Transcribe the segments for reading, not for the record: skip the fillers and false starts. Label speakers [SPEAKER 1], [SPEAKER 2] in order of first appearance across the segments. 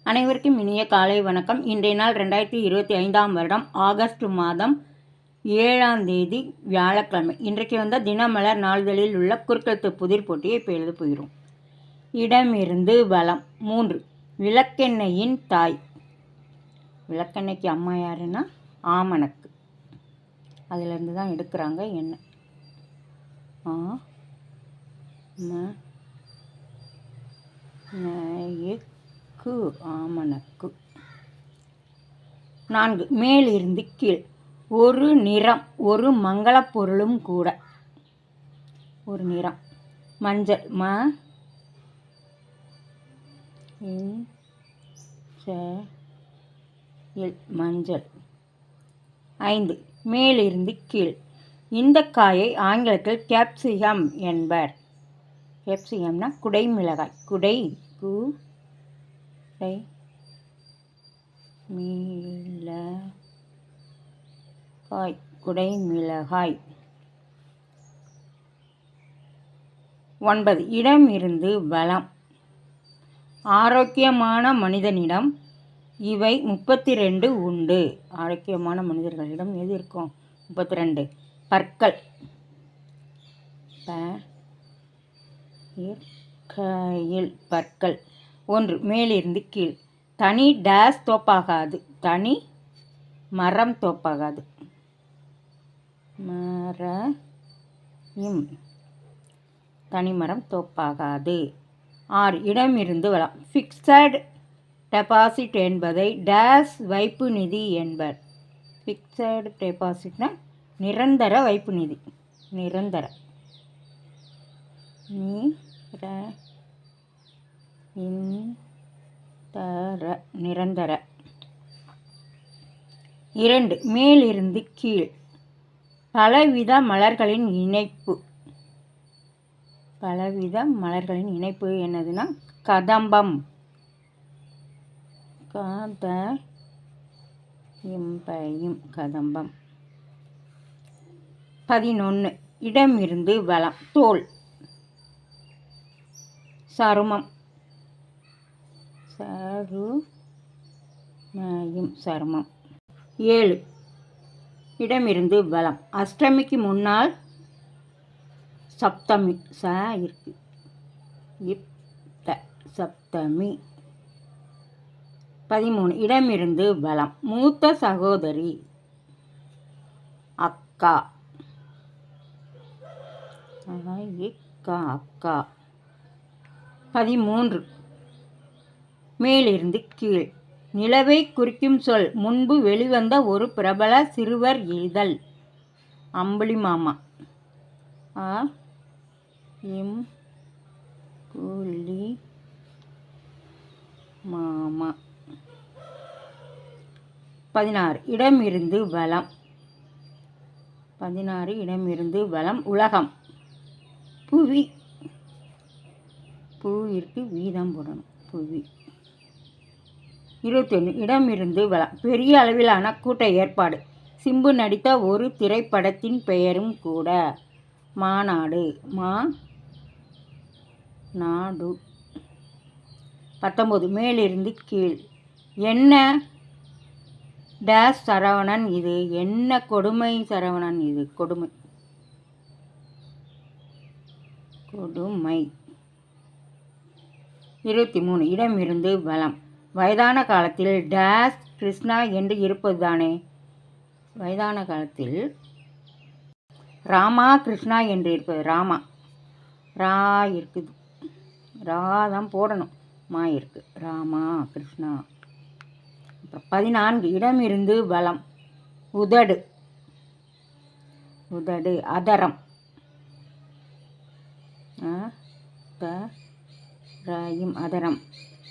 [SPEAKER 1] அனைவருக்கும் இனிய காலை வணக்கம். இன்றைய நாள் 2025 வருடம் ஆகஸ்ட் மாதம் 7ஆம் தேதி வியாழக்கிழமை. இன்றைக்கு வந்த தினமலர் நாளிதழில் உள்ள குறுக்கெழுத்து புதிர் போட்டியை இப்போ எழுத போகிறோம். இடமிருந்து வலம். 3. விளக்கெண்ணெயின் தாய். விளக்கெண்ணெய்க்கு அம்மா யாருன்னா ஆமணக்கு. அதிலிருந்து தான் எடுக்கிறாங்க எண்ணெய். ஆமணக்கு. 4. மேலிருந்து கீழ். ஒரு நிறம், ஒரு மங்களப் பொருளும் கூட. ஒரு நிறம் மஞ்சள். மஞ்சள். 5. மேலிருந்து கீழ். இந்த காயை ஆங்கிலத்தில் கேப்சிகம் என்பர். கேப்சிகம்னா குடைமிளகாய். குடைமிளகாய். 9. இடமிருந்து வலம். ஆரோக்கியமான மனிதனிடம் இவை 32 உண்டு. ஆரோக்கியமான மனிதர்களிடம் எது இருக்கும்? 32. பற்கள். பற்கள். 1. மேலிருந்து கீழ். தனி டேஸ் தோப்பாகாது. தனி மரம் தோப்பாகாது. தனிமரம் தோப்பாகாது. 6. இடமிருந்து வலம். ஃபிக்ஸட் டெபாசிட் என்பதை டேஸ் வைப்பு நிதி என்பர். ஃபிக்ஸட் டெபாசிட்னா நிரந்தர வைப்பு நிதி. நிரந்தர. நிரந்தர. 2. மேலிருந்து கீழ். பலவித மலர்களின் இணைப்பு. பலவித மலர்களின் இணைப்பு என்னதுன்னா கதம்பம். கதம்பம். 11. இடமிருந்து வலம். தோல். சருமம். சருமம். 7. இடமிருந்து வலம். அஷ்டமிக்கு முன்னால் சப்தமி. இருக்கு. சப்தமி. 13. இடமிருந்து வலம். மூத்த சகோதரி. அக்கா. அக்கா. 13. மேலிருந்து கீழ். நிலவை குறிக்கும் சொல். முன்பு வெளிவந்த ஒரு பிரபல சிறுவர் இதழ். அம்புலி மாமா. மாமா. 16. இடமிருந்து வலம். 16. இடமிருந்து வலம். உலகம். புவி. புவிற்கு வீதம் போடணும். புவி. 21. இடமிருந்து வலம். பெரிய அளவிலான கூட்ட ஏற்பாடு. சிம்பு நடித்த ஒரு திரைப்படத்தின் பெயரும் கூட. மாநாடு. நாடு. 19. மேலிருந்து கீழ். என்ன டேஸ் சரவணன் இது. என்ன கொடுமை சரவணன் இது. கொடுமை. கொடுமை. 23. இடமிருந்து வலம். வயதான காலத்தில் டேஸ் கிருஷ்ணா என்று இருப்பது தானே. வயதான காலத்தில் ராமா கிருஷ்ணா என்று இருப்பது. ராமா. ரா இருக்குது. ரா தான் போடணும். மா இருக்கு. ராமா கிருஷ்ணா. 14. இடமிருந்து வலம். உதடு. உதடு. அதரம். அதரம்.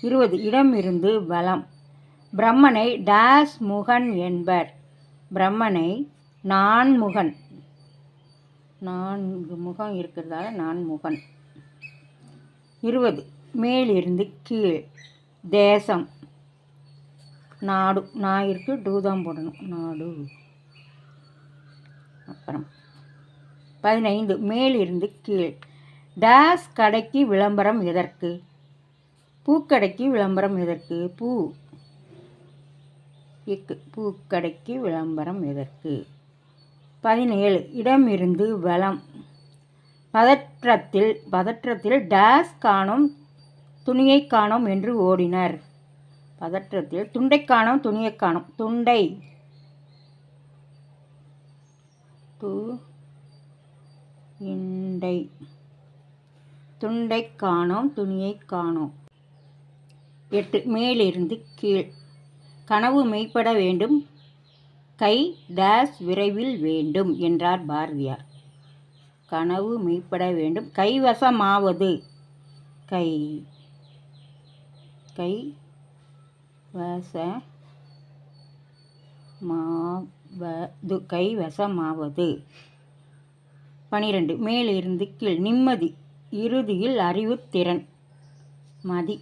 [SPEAKER 1] 20. இடமிருந்து வலம். பிரம்மனை டேஸ் முகன் என்பர். பிரம்மனை நான்முகன். 4 முகம் இருக்கிறதால நான்முகன். 20. மேலிருந்து கீழ். தேசம். நாடு. நாயிற்கு டூதான் போடணும். நாடு. அப்புறம் 15. மேலிருந்து கீழ். டேஸ் கடைக்கு விளம்பரம் எதற்கு. பூக்கடைக்கு விளம்பரம் எதற்கு? பூக்கடைக்கு விளம்பரம் எதற்கு? 17 இடமிருந்து வலம். பதற்றத்தில் டேஸ் காணோம் துணியை காணோம் என்று ஓடினர். பதற்றத்தில் துண்டை காணோம் துணியை காணோம். துண்டை காணோம் துணியை காணோம். 8 மேலிருந்து கீழ். கனவு மெய்ப்பட வேண்டும், கை டேஸ் விரைவில் வேண்டும் என்றார் பாரதியார். கனவு மெய்ப்பட வேண்டும், கைவசமாவது. கைவசமாவது. 12 மேலிருந்து கீழ். நிம்மதி, இறுதியில் அறிவுத்திறன். மதி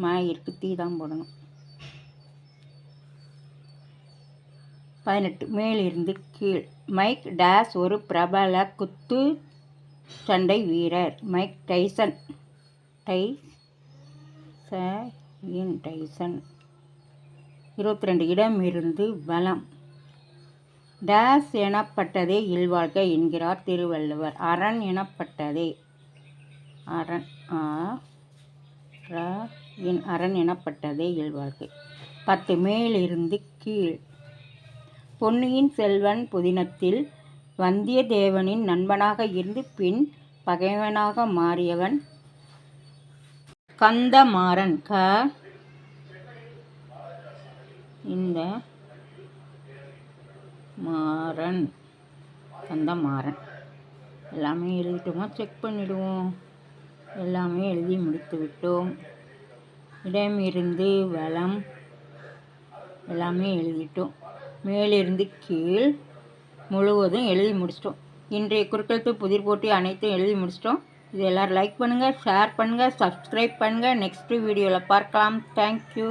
[SPEAKER 1] மாயிற்கு தீ தான் போடணும். 18 மேலிருந்து கீழ். மைக் டேஸ் ஒரு பிரபல குத்து சண்டை வீரர். Mike Tyson. 22 இடமிருந்து வலம். டேஸ் எனப்பட்டதே இல்வாழ்க்கை என்கிறார் திருவள்ளுவர். அரண் எனப்பட்டதே. அரண் எனப்பட்டதே இல்வாழ்க்கை. 10 மேலிருந்து கீழ். பொன்னியின் செல்வன் புதினத்தில் வந்தியத்தேவனின் நண்பனாக இருந்து பின் பகைவனாக மாறியவன் கந்தமாறன். கந்தமாறன். எல்லாமே எழுதிட்டோமா? செக் பண்ணிடுவோம். எல்லாமே எழுதி முடித்து விட்டோம். இடமிருந்து வலம் எல்லாமே எழுதிட்டோம். மேலிருந்து கீழ் முழுவதும் எழுதி முடிச்சிட்டோம். இன்றைய குறுக்கெழுத்து புதிர் போட்டி அனைத்தும் எழுதி முடிச்சிட்டோம். இது எல்லோரும் லைக் பண்ணுங்கள், ஷேர் பண்ணுங்கள், சப்ஸ்கிரைப் பண்ணுங்கள். நெக்ஸ்ட் வீடியோவில் பார்க்கலாம். தேங்க்யூ.